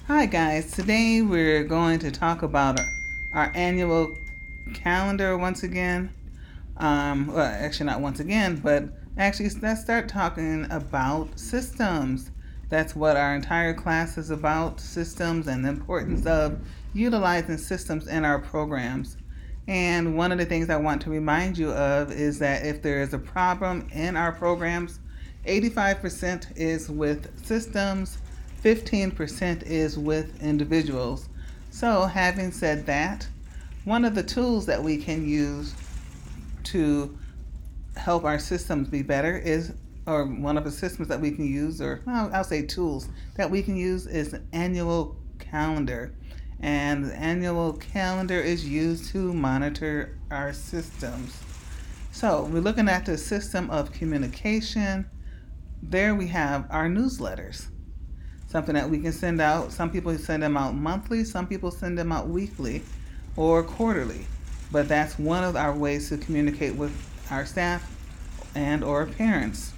Hi guys, today we're going to talk about our annual calendar once again. Well, actually not once again, but actually let's start talking about systems. That's what our entire class is about, systems and the importance of utilizing systems in our programs. And one of the things I want to remind you of is that if there is a problem in our programs, 85% is with systems, 15% is with individuals. So, having said that, one of the tools that we can use to help our systems be better is, or one of the systems that we can use, or I'll say tools that we can use, is an annual calendar. And the annual calendar is used to monitor our systems. So we're looking at the system of communication. There we have our newsletters, something that we can send out. Some people send them out monthly, some people send them out weekly or quarterly. But that's one of our ways to communicate with our staff and or parents.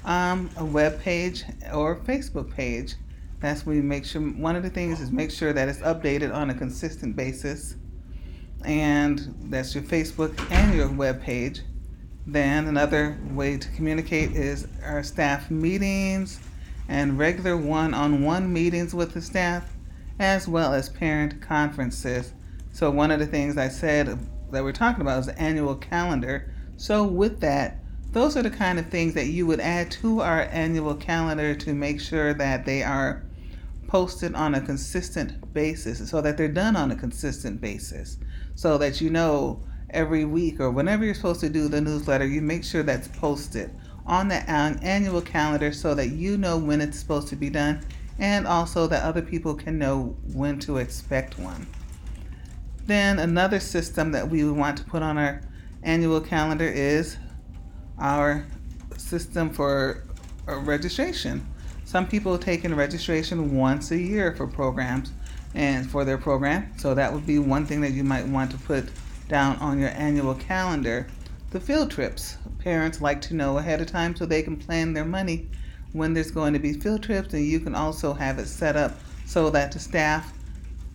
A web page or Facebook page. That's where you make sure, one of the things is make sure that it's updated on a consistent basis. And that's your Facebook and your web page. Then another way to communicate is our staff meetings and regular one-on-one meetings with the staff, as well as parent conferences. So one of the things I said that we're talking about is the annual calendar. So with that, those are the kind of things that you would add to our annual calendar to make sure that they are posted on a consistent basis, so that they're done on a consistent basis, so that you know every week or whenever you're supposed to do the newsletter, you make sure that's posted on the annual calendar so that you know when it's supposed to be done, and also that other people can know when to expect one. Then another system that we would want to put on our annual calendar is our system for registration. Some people take in registration once a year for programs and for their program, so that would be one thing that you might want to put down on your annual calendar. The field trips. Parents like to know ahead of time so they can plan their money when there's going to be field trips, and you can also have it set up so that the staff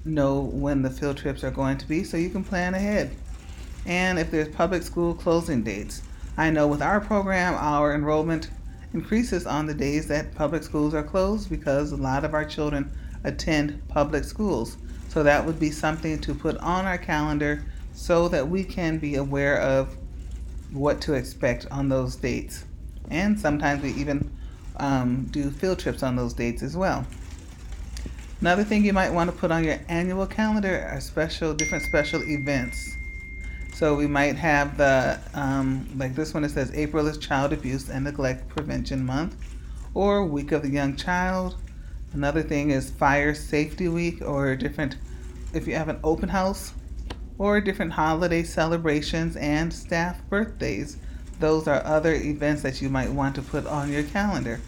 know when the field trips are going to be so you can plan ahead. And if there's public school closing dates. I know with our program, our enrollment increases on the days that public schools are closed because a lot of our children attend public schools. So that would be something to put on our calendar so that we can be aware of what to expect on those dates. And sometimes we even do field trips on those dates as well. Another thing you might want to put on your annual calendar are different special events. So we might have like this one, it says April is Child Abuse and Neglect Prevention Month, or Week of the Young Child. Another thing is Fire Safety Week, or different, if you have an open house, or different holiday celebrations and staff birthdays. Those are other events that you might want to put on your calendar.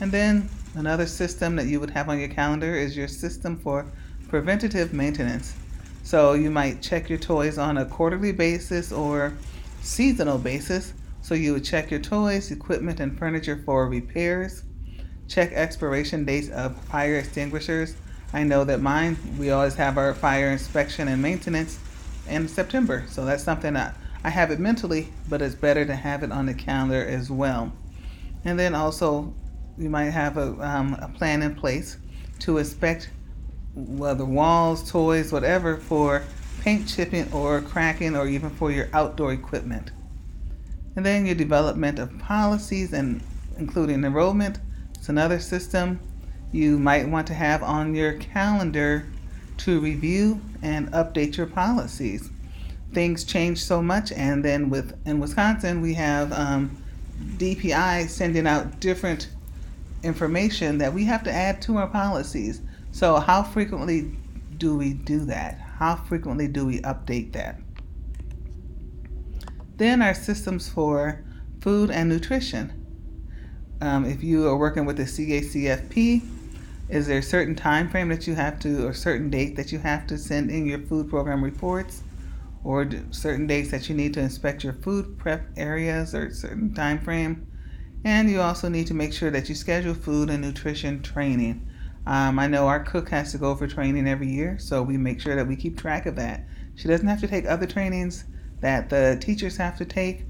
And then another system that you would have on your calendar is your system for preventative maintenance. So you might check your toys on a quarterly basis or seasonal basis. So you would check your toys, equipment, and furniture for repairs. Check expiration dates of fire extinguishers. I know that mine, we always have our fire inspection and maintenance in September. So that's something that I have it mentally, but it's better to have it on the calendar as well. And then also, you might have a plan in place to inspect whether walls, toys, whatever, for paint chipping or cracking, or even for your outdoor equipment. And then your development of policies, and including enrollment. It's another system you might want to have on your calendar to review and update your policies. Things change so much, and then in Wisconsin we have DPI sending out different information that we have to add to our policies. So how frequently do we do that? How frequently do we update that? Then our systems for food and nutrition. If you are working with the CACFP, is there a certain time frame that you have to, or certain date that you have to send in your food program reports, or certain dates that you need to inspect your food prep areas, or a certain time frame? And you also need to make sure that you schedule food and nutrition training. I know our cook has to go for training every year, so we make sure that we keep track of that. She doesn't have to take other trainings that the teachers have to take,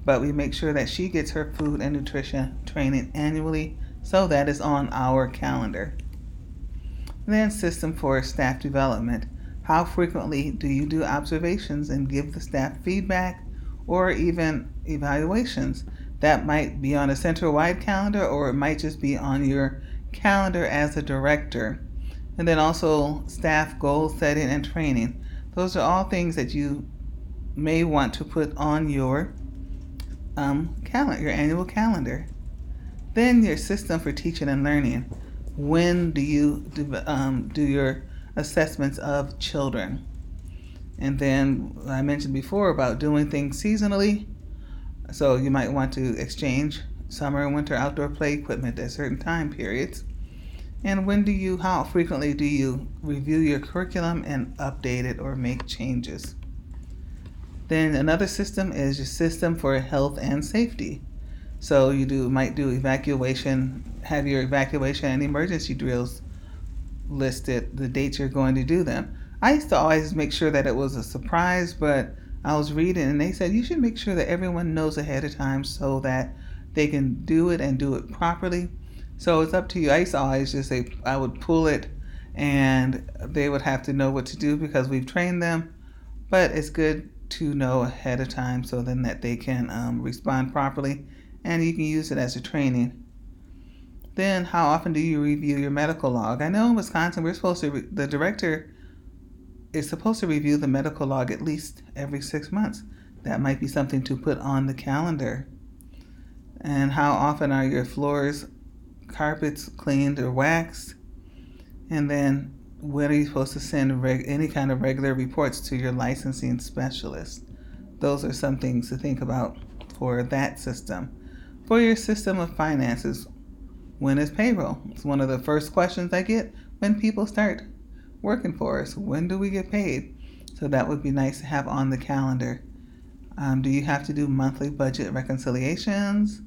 but we make sure that she gets her food and nutrition training annually, so that is on our calendar. Then, system for staff development. How frequently do you do observations and give the staff feedback or even evaluations? That might be on a center-wide calendar, or it might just be on your calendar as a director. And then also staff goal setting and training. Those are all things that you may want to put on your calendar, your annual calendar. Then your system for teaching and learning. When do you do your assessments of children? And then I mentioned before about doing things seasonally. So you might want to exchange summer and winter outdoor play equipment at certain time periods. And how frequently do you review your curriculum and update it or make changes? Then another system is your system for health and safety. So you might do evacuation, have your evacuation and emergency drills listed, the dates you're going to do them. I used to always make sure that it was a surprise, but I was reading and they said you should make sure that everyone knows ahead of time so that they can do it and do it properly. So it's up to you. I used to always just say I would pull it and they would have to know what to do because we've trained them, but it's good to know ahead of time so then that they can respond properly and you can use it as a training. Then how often do you review your medical log? I know in Wisconsin the director is supposed to review the medical log at least every 6 months. That might be something to put on the calendar. And how often are your floors, carpets cleaned or waxed? And then when are you supposed to send any kind of regular reports to your licensing specialist? Those are some things to think about for that system. For your system of finances, when is payroll? It's one of the first questions I get when people start working for us. When do we get paid? So that would be nice to have on the calendar. Do you have to do monthly budget reconciliations,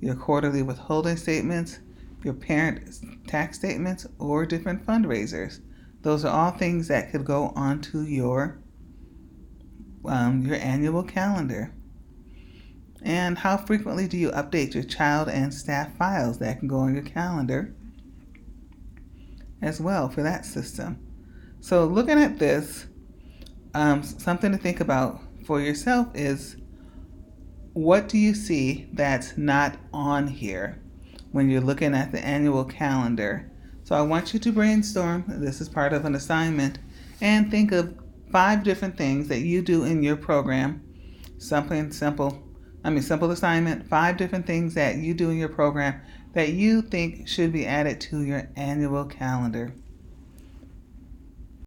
your quarterly withholding statements, your parent tax statements, or different fundraisers? Those are all things that could go onto your annual calendar. And how frequently do you update your child and staff files? That can go on your calendar as well for that system. So looking at this, something to think about for yourself is, what do you see that's not on here when you're looking at the annual calendar? So I want you to brainstorm. This is part of an assignment, and think of 5 different things that you do in your program. Simple assignment, 5 different things that you do in your program that you think should be added to your annual calendar.